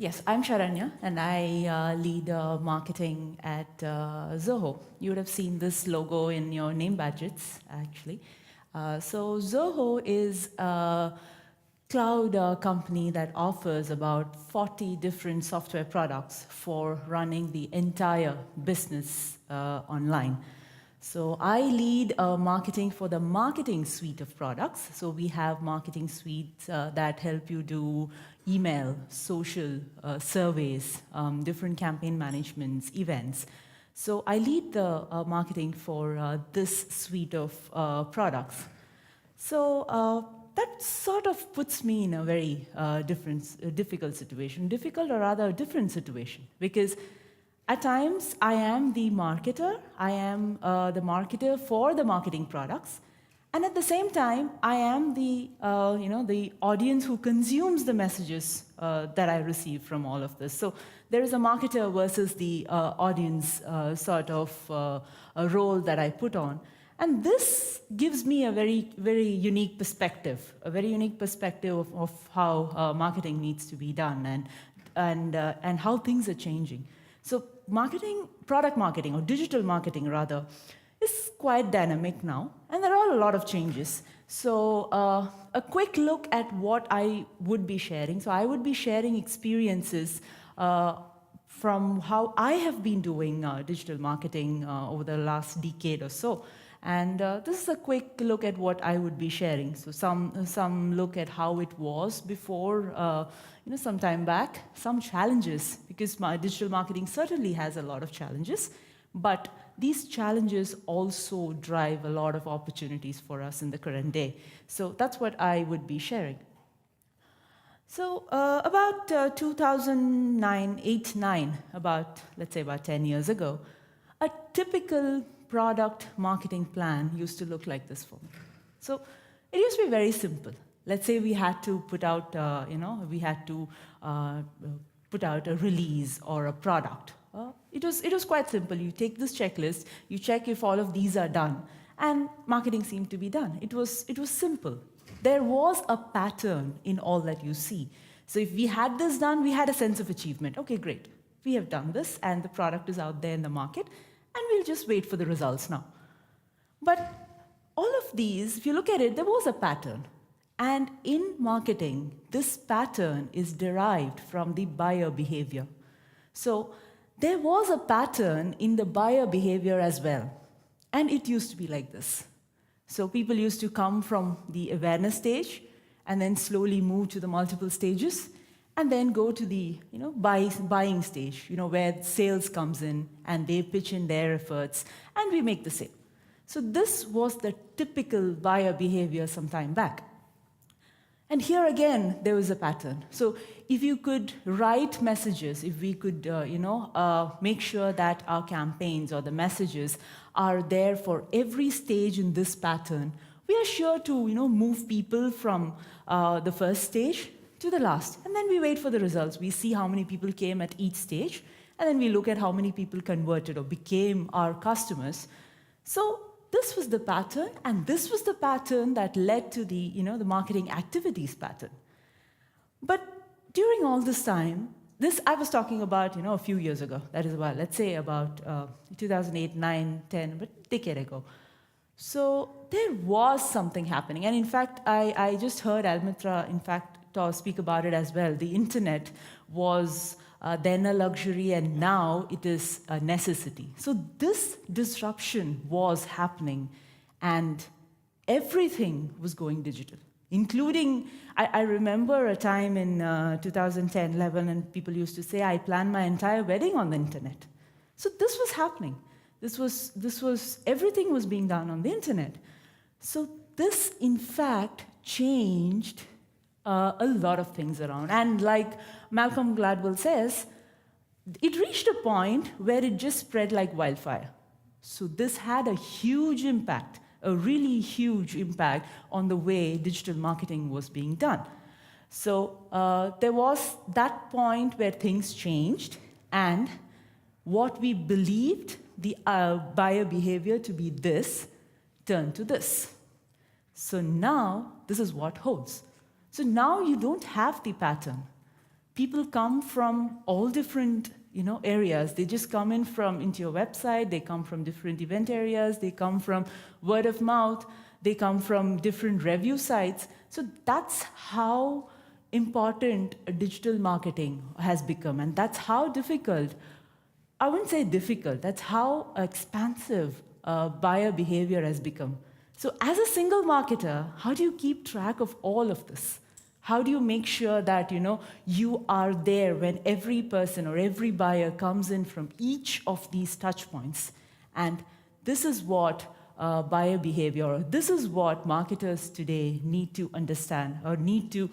Yes, I'm Sharanya, and I lead marketing at Zoho. You would have seen this logo in your name badges, actually. So Zoho is a cloud company that offers about 40 different software products for running the entire business online. So I lead marketing for the marketing suite of products. So we have marketing suites that help you do email, social, surveys, different campaign managements, events. So I lead the marketing for this suite of products. So that sort of puts me in a very difficult situation, difficult or rather different situation, because at times, I am the marketer. I am the marketer for the marketing products, and at the same time, I am the the audience who consumes the messages that I receive from all of this. So there is a marketer versus the audience sort of a role that I put on, and this gives me a very unique perspective, of how marketing needs to be done, and how things are changing. So product marketing, or digital marketing rather, is quite dynamic now, and there are a lot of changes. So a quick look at what I would be sharing. So I would be sharing experiences from how I have been doing digital marketing over the last decade or so. And this is a quick look at what I would be sharing. So some look at how it was before, some time back, some challenges, because my digital marketing certainly has a lot of challenges, but these challenges also drive a lot of opportunities for us in the current day. So that's what I would be sharing. So about 2009, 8, 9, let's say about 10 years ago, a typical product marketing plan used to look like this for me. So it used to be very simple. Let's say we had to put out, put out a release or a product. It was quite simple. You take this checklist, you check if all of these are done, and marketing seemed to be done. It was simple. There was a pattern in all that you see. So if we had this done, we had a sense of achievement. Okay, great. We have done this, and the product is out there in the market, and we'll just wait for the results now. But all of these, if you look at it, there was a pattern. And in marketing, this pattern is derived from the buyer behavior. So there was a pattern in the buyer behavior as well. And it used to be like this. So people used to come from the awareness stage and then slowly move to the multiple stages and then go to the buying stage, where sales comes in and they pitch in their efforts and we make the sale. So this was the typical buyer behavior some time back. And here again, there was a pattern. So if you could write messages, if we could make sure that our campaigns or the messages are there for every stage in this pattern, we are sure to move people from the first stage to the last. And then we wait for the results. We see how many people came at each stage, and then we look at how many people converted or became our customers. So this was the pattern, and this was the pattern that led to the marketing activities pattern. But during all this time, this I was talking about a few years ago. That is about, let's say, about 2008, 9, 10, but a decade ago. So there was something happening, and in fact, I just heard Almitra, speak about it as well. The internet was then a luxury, and now it is a necessity. So this disruption was happening, and everything was going digital, including, I remember a time in 2010, 11, and people used to say, I planned my entire wedding on the internet. So this was happening. Everything was being done on the internet. So this, in fact, changed a lot of things around. And like Malcolm Gladwell says, it reached a point where it just spread like wildfire. So this had a huge impact, a really huge impact on the way digital marketing was being done. So there was that point where things changed, and what we believed the buyer behavior to be this turned to this. So now this is what holds. So now you don't have the pattern. people come from all different areas. They just come into your website, they come from different event areas, they come from word of mouth, they come from different review sites. So that's how important digital marketing has become, and that's how difficult, I wouldn't say difficult, that's how expansive buyer behavior has become. So as a single marketer, how do you keep track of all of this? How do you make sure that you are there when every person or every buyer comes in from each of these touch points? And this is what buyer behavior, or this is what marketers today need to understand or need to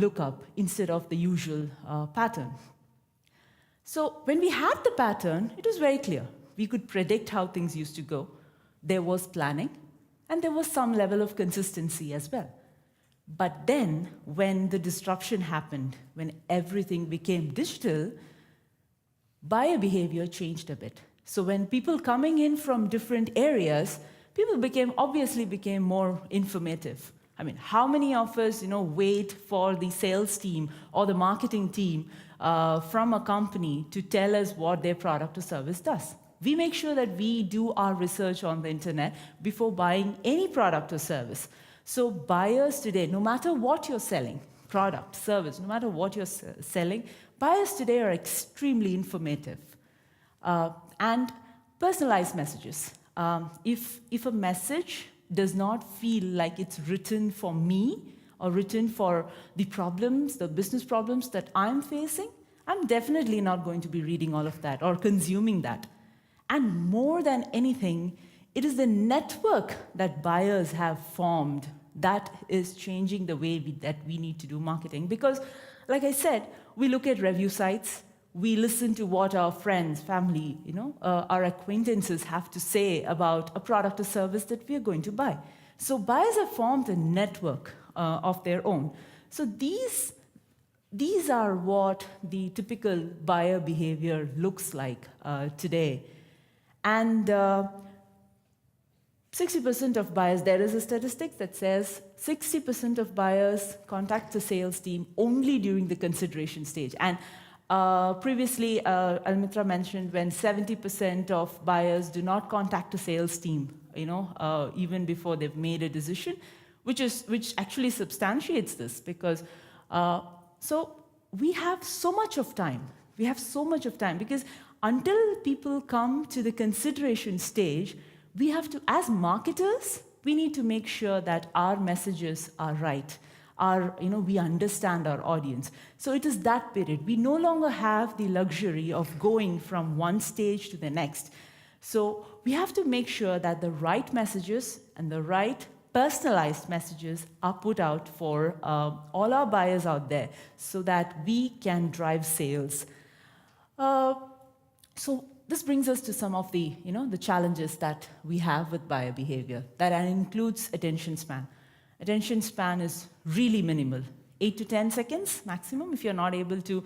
look up instead of the usual pattern. So when we had the pattern, it was very clear. We could predict how things used to go. There was planning, and there was some level of consistency as well. But then, when the disruption happened, when everything became digital, buyer behavior changed a bit. So when people coming in from different areas, people obviously became more informative. I mean, how many of us, wait for the sales team or the marketing team from a company to tell us what their product or service does? We make sure that we do our research on the internet before buying any product or service. So buyers today, no matter what you're selling, product, service, no matter what you're selling, buyers today are extremely informative. And personalized messages. If a message does not feel like it's written for me or written for the problems, the business problems that I'm facing, I'm definitely not going to be reading all of that or consuming that. And more than anything, it is the network that buyers have formed that is changing the way that we need to do marketing. Because, like I said, we look at review sites, we listen to what our friends, family, our acquaintances have to say about a product or service that we are going to buy. So buyers have formed a network of their own. So these are what the typical buyer behavior looks like today. And 60% of buyers, there is a statistic that says 60% of buyers contact the sales team only during the consideration stage. And previously, Almitra mentioned when 70% of buyers do not contact a sales team, even before they've made a decision, which actually substantiates this because so we have so much of time. We have so much of time because until people come to the consideration stage, we have to, as marketers, we need to make sure that our messages are right. We understand our audience. So it is that period. We no longer have the luxury of going from one stage to the next. So we have to make sure that the right messages and the right personalized messages are put out for all our buyers out there so that we can drive sales. So this brings us to some of the, the challenges that we have with buyer behavior. That includes attention span. Attention span is really minimal, 8 to 10 seconds maximum. If you're not able to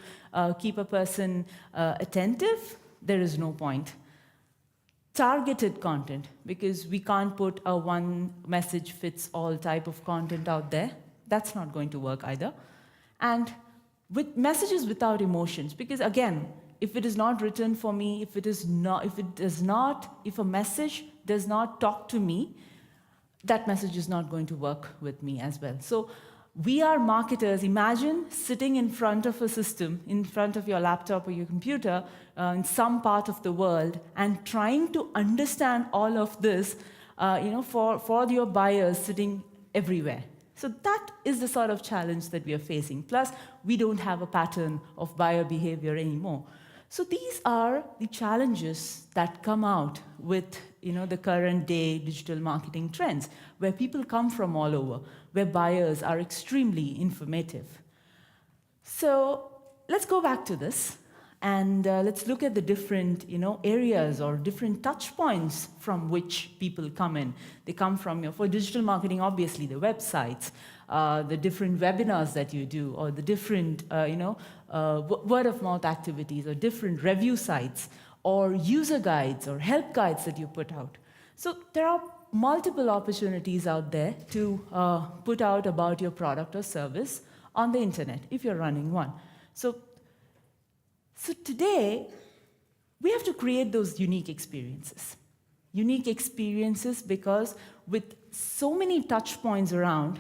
keep a person attentive, there is no point. Targeted content, because we can't put a one message fits all type of content out there. That's not going to work either. And with messages without emotions, because again, if it is not written for me, if a message does not talk to me, that message is not going to work with me as well. So we are marketers. Imagine sitting in front of a system, in front of your laptop or your computer in some part of the world and trying to understand all of this for your buyers sitting everywhere. So that is the sort of challenge that we are facing. Plus, we don't have a pattern of buyer behavior anymore. So these are the challenges that come out with the current day digital marketing trends, where people come from all over, where buyers are extremely informative. So let's go back to this and let's look at the different areas or different touch points from which people come in. They come from for digital marketing, obviously the websites, the different webinars that you do, or the different word of mouth activities, or different review sites, or user guides or help guides that you put out. So there are multiple opportunities out there to put out about your product or service on the internet if you're running one. So So today, we have to create those unique experiences. Unique experiences because with so many touch points around,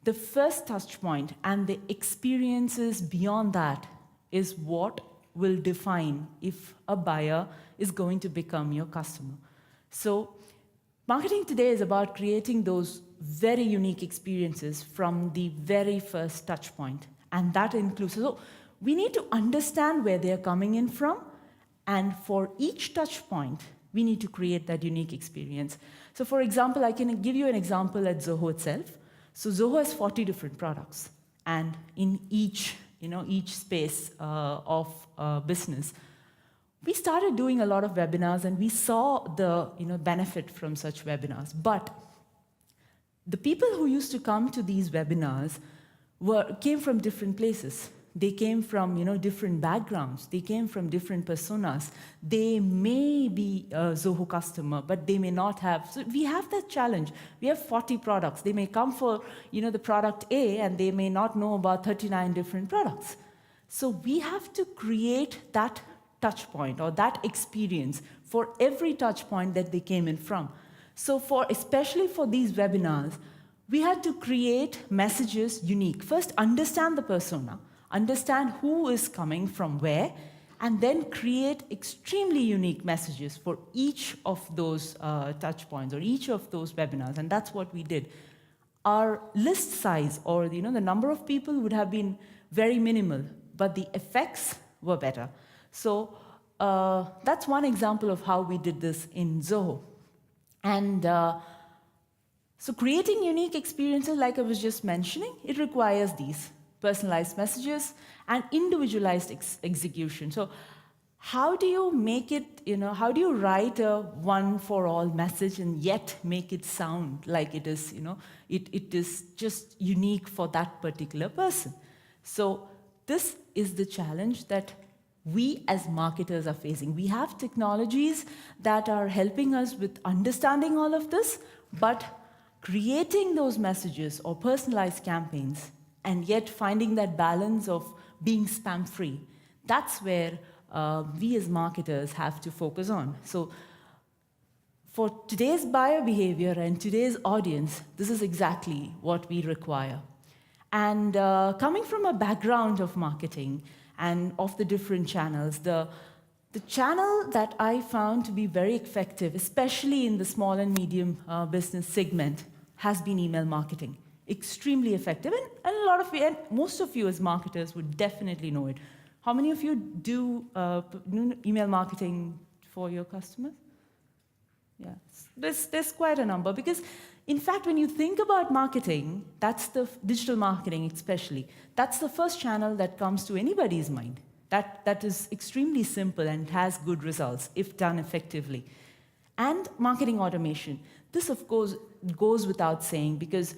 the first touch point and the experiences beyond that is what will define if a buyer is going to become your customer. So marketing today is about creating those very unique experiences from the very first touch point. And that includes, so we need to understand where they're coming in from. And for each touch point, we need to create that unique experience. So for example, I can give you an example at Zoho itself. So Zoho has 40 different products. And in each space of business, we started doing a lot of webinars and we saw the benefit from such webinars. But the people who used to come to these webinars came from different places. They came from different backgrounds. They came from different personas. They may be a Zoho customer, but they may not have. So we have that challenge. We have 40 products. They may come for the product A, and they may not know about 39 different products. So we have to create that touch point or that experience for every touch point that they came in from. So especially for these webinars, we had to create messages unique. First, understand the persona. Understand who is coming from where, and then create extremely unique messages for each of those touch points or each of those webinars, and that's what we did. Our list size or the number of people would have been very minimal, but the effects were better. So that's one example of how we did this in Zoho. And so creating unique experiences, like I was just mentioning, it requires these personalized messages and individualized execution. So how do you make it, how do you write a one-for-all message and yet make it sound like it is, it is just unique for that particular person? So this is the challenge that we as marketers are facing. We have technologies that are helping us with understanding all of this, but creating those messages or personalized campaigns and yet finding that balance of being spam-free, that's where we as marketers have to focus on. So for today's buyer behavior and today's audience, this is exactly what we require. And coming from a background of marketing and of the different channels, the channel that I found to be very effective, especially in the small and medium business segment, has been email marketing. Extremely effective, and a lot of you, and most of you as marketers would definitely know it. How many of you do email marketing for your customers? Yeah, there's quite a number, because in fact, when you think about marketing, that's the digital marketing especially, that's the first channel that comes to anybody's mind. That is extremely simple and has good results if done effectively. And marketing automation. This, of course, goes without saying, because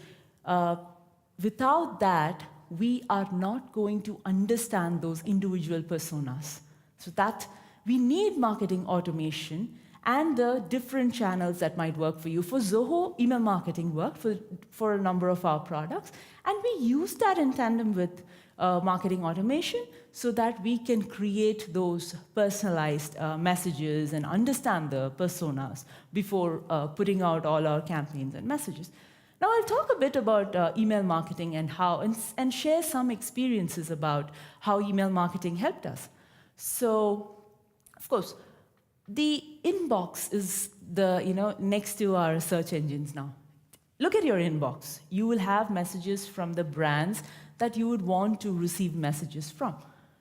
without that, we are not going to understand those individual personas. So that we need marketing automation and the different channels that might work for you. For Zoho, email marketing worked for a number of our products, and we use that in tandem with marketing automation so that we can create those personalized messages and understand the personas before putting out all our campaigns and messages. Now I'll talk a bit about email marketing and and share some experiences about how email marketing helped us. So, of course, the inbox is next to our search engines now. Look at your inbox. You will have messages from the brands that you would want to receive messages from.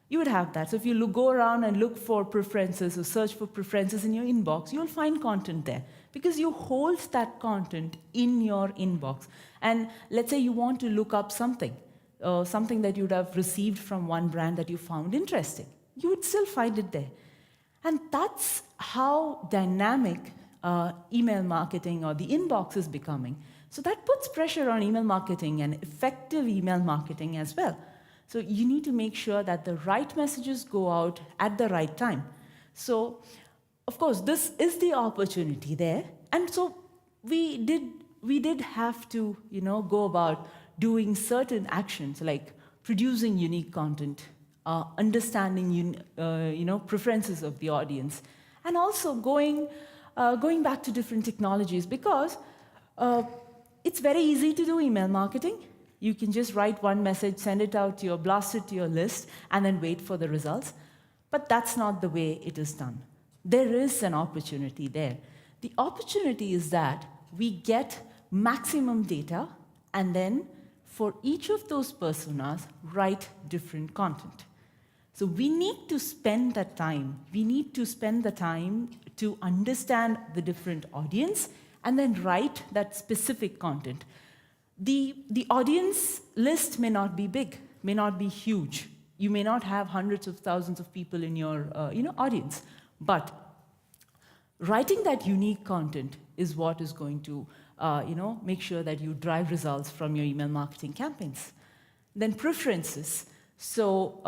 You would have that. So if you go around and look for preferences or search for preferences in your inbox, you'll find content there, because you hold that content in your inbox. And let's say you want to look up something that you would have received from one brand that you found interesting. You would still find it there. And that's how dynamic email marketing or the inbox is becoming. So that puts pressure on email marketing and effective email marketing as well. So you need to make sure that the right messages go out at the right time. So, of course, this is the opportunity there. And so we did have to, go about doing certain actions like producing unique content, understanding preferences of the audience, and also going back to different technologies, because it's very easy to do email marketing. You can just write one message, send it out to blast it to your list, and then wait for the results. But that's not the way it is done. There is an opportunity there. The opportunity is that we get maximum data, and then for each of those personas, write different content. So we need to spend that time. We need to spend the time to understand the different audience and then write that specific content. The audience list may not be big, may not be huge. You may not have hundreds of thousands of people in your audience, but writing that unique content is what is going to make sure that you drive results from your email marketing campaigns. Then preferences. So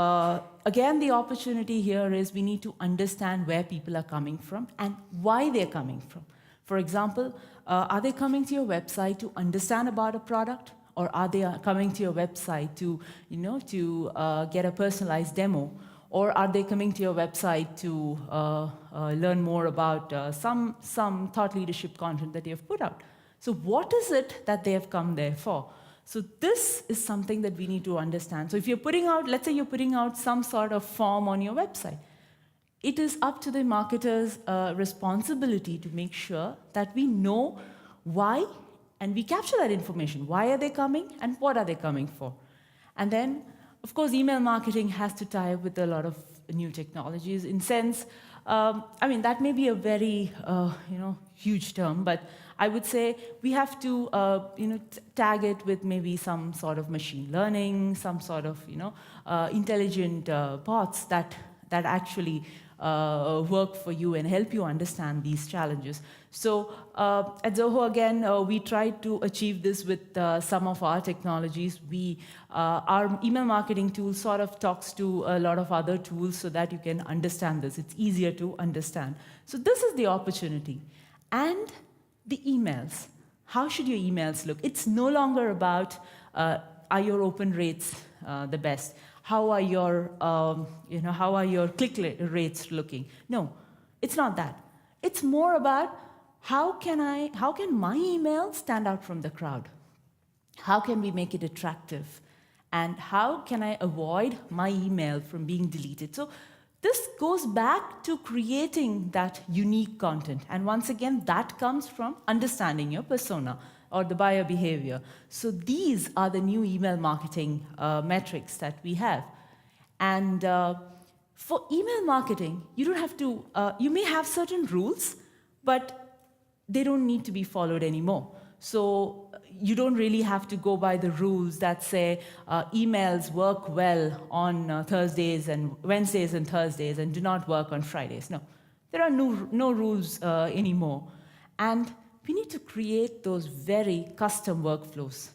again, the opportunity here is we need to understand where people are coming from and why they're coming from. For example, are they coming to your website to understand about a product, or are they coming to your website to get a personalized demo, or are they coming to your website to learn more about some thought leadership content that you have put out? So what is it that they have come there for? So this is something that we need to understand. So if you're putting out, let's say you're putting out some sort of form on your website, it is up to the marketer's responsibility to make sure that we know why, and we capture that information. Why are they coming, and what are they coming for? And then, of course, email marketing has to tie up with a lot of new technologies. In sense, that may be a very huge term, but I would say we have to tag it with maybe some sort of machine learning, some sort of intelligent bots that actually work for you and help you understand these challenges. So at Zoho, again, we tried to achieve this with some of our technologies. Our email marketing tool sort of talks to a lot of other tools so that you can understand this. It's easier to understand. So this is the opportunity. And the emails. How should your emails look? It's no longer about are your open rates the best? How are your click rates looking? No, it's not that. It's more about how can my email stand out from the crowd? How can we make it attractive? And how can I avoid my email from being deleted? So this goes back to creating that unique content. And once again, that comes from understanding your persona or the buyer behavior. So these are the new email marketing metrics that we have. And for email marketing, you don't have to, you may have certain rules, but they don't need to be followed anymore. So you don't really have to go by the rules that say emails work well on Thursdays and Wednesdays and Thursdays and do not work on Fridays. No, there are no rules anymore. And we need to create those very custom workflows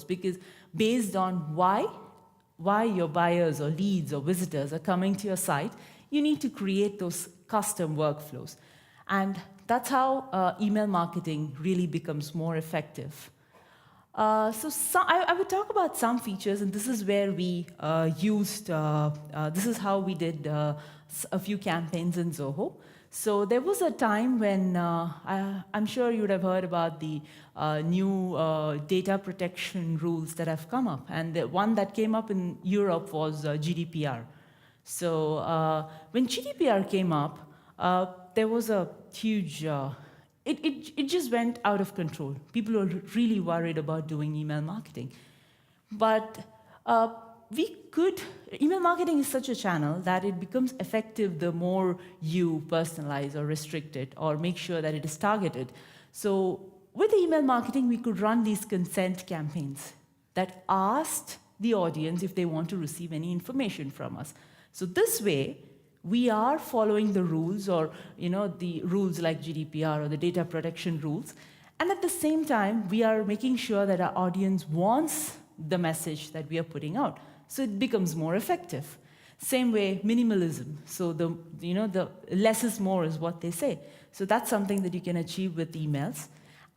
because based on why your buyers or leads or visitors are coming to your site, you need to create those custom workflows. And that's how email marketing really becomes more effective. I would talk about some features, and this is where we this is how we did a few campaigns in Zoho. So there was a time when, I'm sure you would have heard about the new data protection rules that have come up. And the one that came up in Europe was GDPR. So when GDPR came up, there was a huge, it just went out of control. People were really worried about doing email marketing. But email marketing is such a channel that it becomes effective the more you personalize or restrict it or make sure that it is targeted. So with email marketing, we could run these consent campaigns that asked the audience if they want to receive any information from us. So this way, we are following the rules or the rules like GDPR or the data protection rules. And at the same time, we are making sure that our audience wants the message that we are putting out. So it becomes more effective. Same way, minimalism. So the less is more is what they say. So that's something that you can achieve with emails.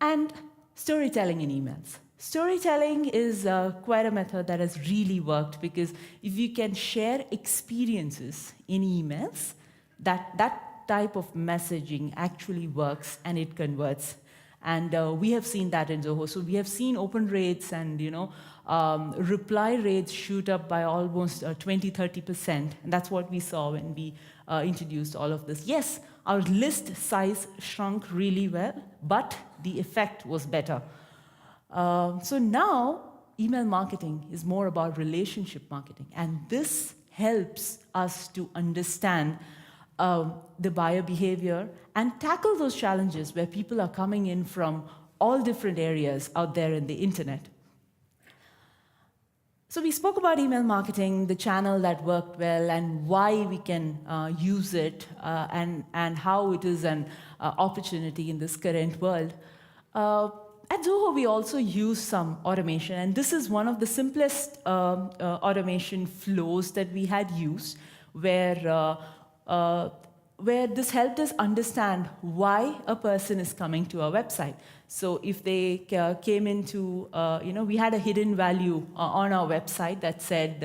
And storytelling in emails. Storytelling is quite a method that has really worked, because if you can share experiences in emails, that type of messaging actually works and it converts. And we have seen that in Zoho. So we have seen open rates and reply rates shoot up by almost 20-30%. And that's what we saw when we introduced all of this. Yes, our list size shrunk really well, but the effect was better. So now, email marketing is more about relationship marketing, and this helps us to understand the buyer behavior and tackle those challenges where people are coming in from all different areas out there in the internet. So we spoke about email marketing, the channel that worked well, and why we can use it, and how it is an opportunity in this current world. At Zoho, we also use some automation, and this is one of the simplest automation flows that we had used, where this helped us understand why a person is coming to our website. So if they came into, we had a hidden value on our website that said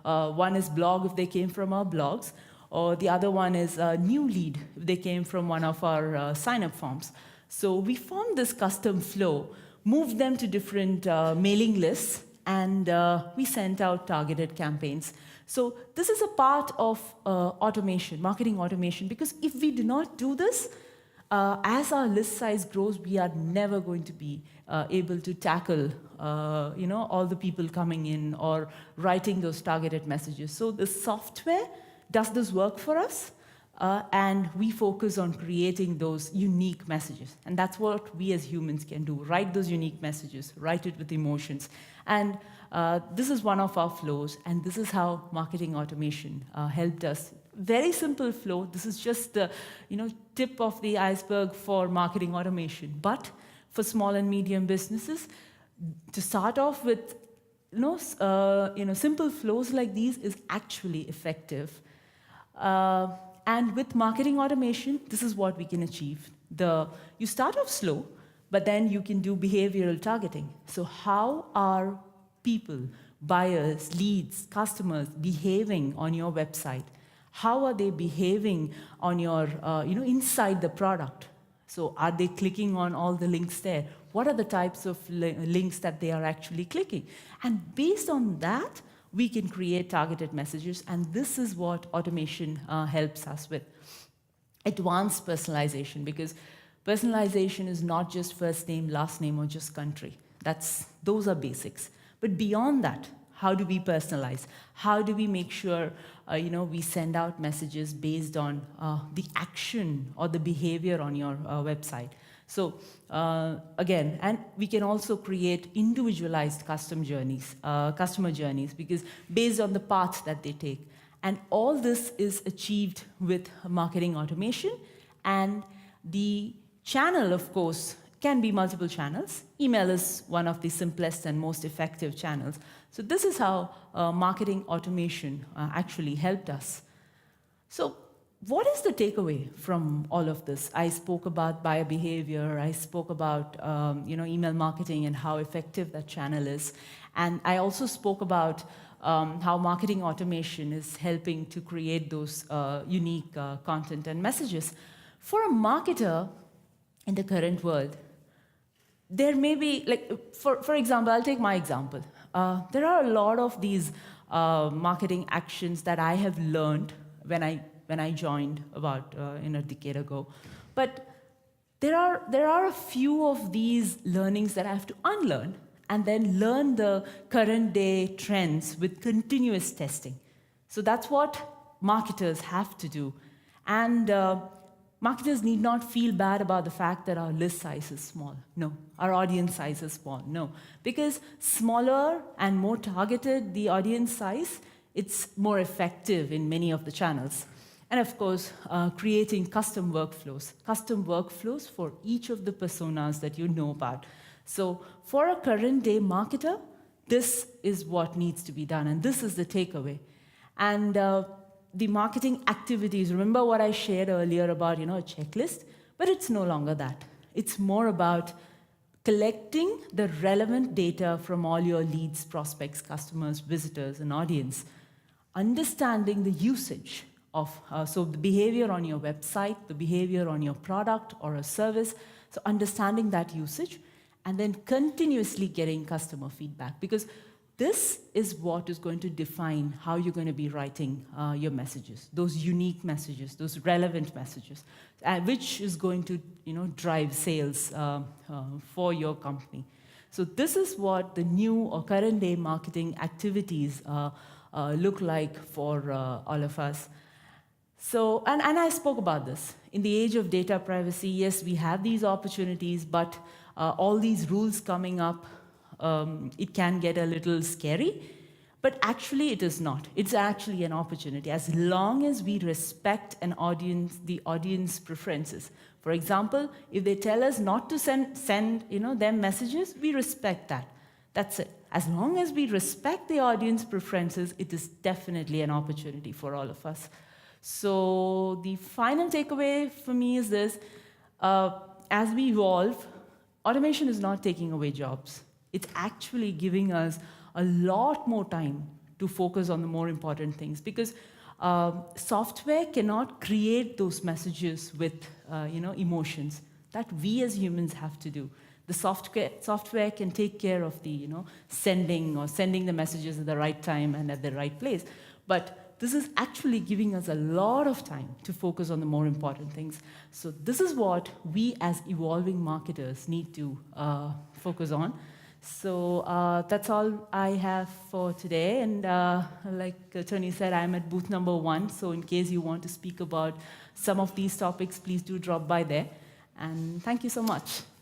one is blog if they came from our blogs, or the other one is a new lead if they came from one of our sign-up forms. So we formed this custom flow, moved them to different mailing lists, and we sent out targeted campaigns. So this is a part of automation, marketing automation, because if we do not do this, as our list size grows, we are never going to be able to tackle all the people coming in or writing those targeted messages. So the software does this work for us. And we focus on creating those unique messages. And that's what we as humans can do, write those unique messages, write it with emotions. And this is one of our flows, and this is how marketing automation helped us. Very simple flow. This is just the tip of the iceberg for marketing automation. But for small and medium businesses, to start off with simple flows like these is actually effective. And with marketing automation, this is what we can achieve. You start off slow, but then you can do behavioral targeting. So how are people, buyers, leads, customers behaving on your website? How are they behaving on your, inside the product? So are they clicking on all the links there? What are the types of links that they are actually clicking? And based on that, we can create targeted messages, and this is what automation helps us with. Advanced personalization, because personalization is not just first name, last name, or just country. Those are basics. But beyond that, how do we personalize? How do we make sure we send out messages based on the action or the behavior on your website? So again, and we can also create individualized customer journeys, because based on the path that they take. And all this is achieved with marketing automation. And the channel, of course, can be multiple channels. Email is one of the simplest and most effective channels. So this is how marketing automation actually helped us. So what is the takeaway from all of this? I spoke about buyer behavior. I spoke about email marketing and how effective that channel is. And I also spoke about how marketing automation is helping to create those unique content and messages. For a marketer in the current world, there may be, for example, I'll take my example. There are a lot of these marketing actions that I have learned when I joined about a decade ago. But there are a few of these learnings that I have to unlearn and then learn the current day trends with continuous testing. So that's what marketers have to do. And marketers need not feel bad about the fact that our list size is small. No. Our audience size is small. No. Because smaller and more targeted the audience size, it's more effective in many of the channels. And of course, creating custom workflows for each of the personas that you know about. So for a current day marketer, this is what needs to be done, and this is the takeaway. And the marketing activities, remember what I shared earlier about a checklist, but it's no longer that. It's more about collecting the relevant data from all your leads, prospects, customers, visitors, and audience, understanding the usage of, so the behavior on your website, the behavior on your product or a service, so understanding that usage, and then continuously getting customer feedback, because this is what is going to define how you're going to be writing your messages, those unique messages, those relevant messages, which is going to, drive sales for your company. So this is what the new or current day marketing activities look like for all of us. So, and I spoke about this. In the age of data privacy, yes, we have these opportunities, but all these rules coming up, it can get a little scary, but actually it is not. It's actually an opportunity as long as we respect the audience preferences. For example, if they tell us not to send them messages, we respect that. That's it. As long as we respect the audience preferences, it is definitely an opportunity for all of us. So the final takeaway for me is this: as we evolve, automation is not taking away jobs. It's actually giving us a lot more time to focus on the more important things, because software cannot create those messages with emotions that we as humans have to do. The software can take care of the sending the messages at the right time and at the right place, but this is actually giving us a lot of time to focus on the more important things. So this is what we as evolving marketers need to focus on. So that's all I have for today. And like Tony said, I'm at booth number 1. So in case you want to speak about some of these topics, please do drop by there. And thank you so much.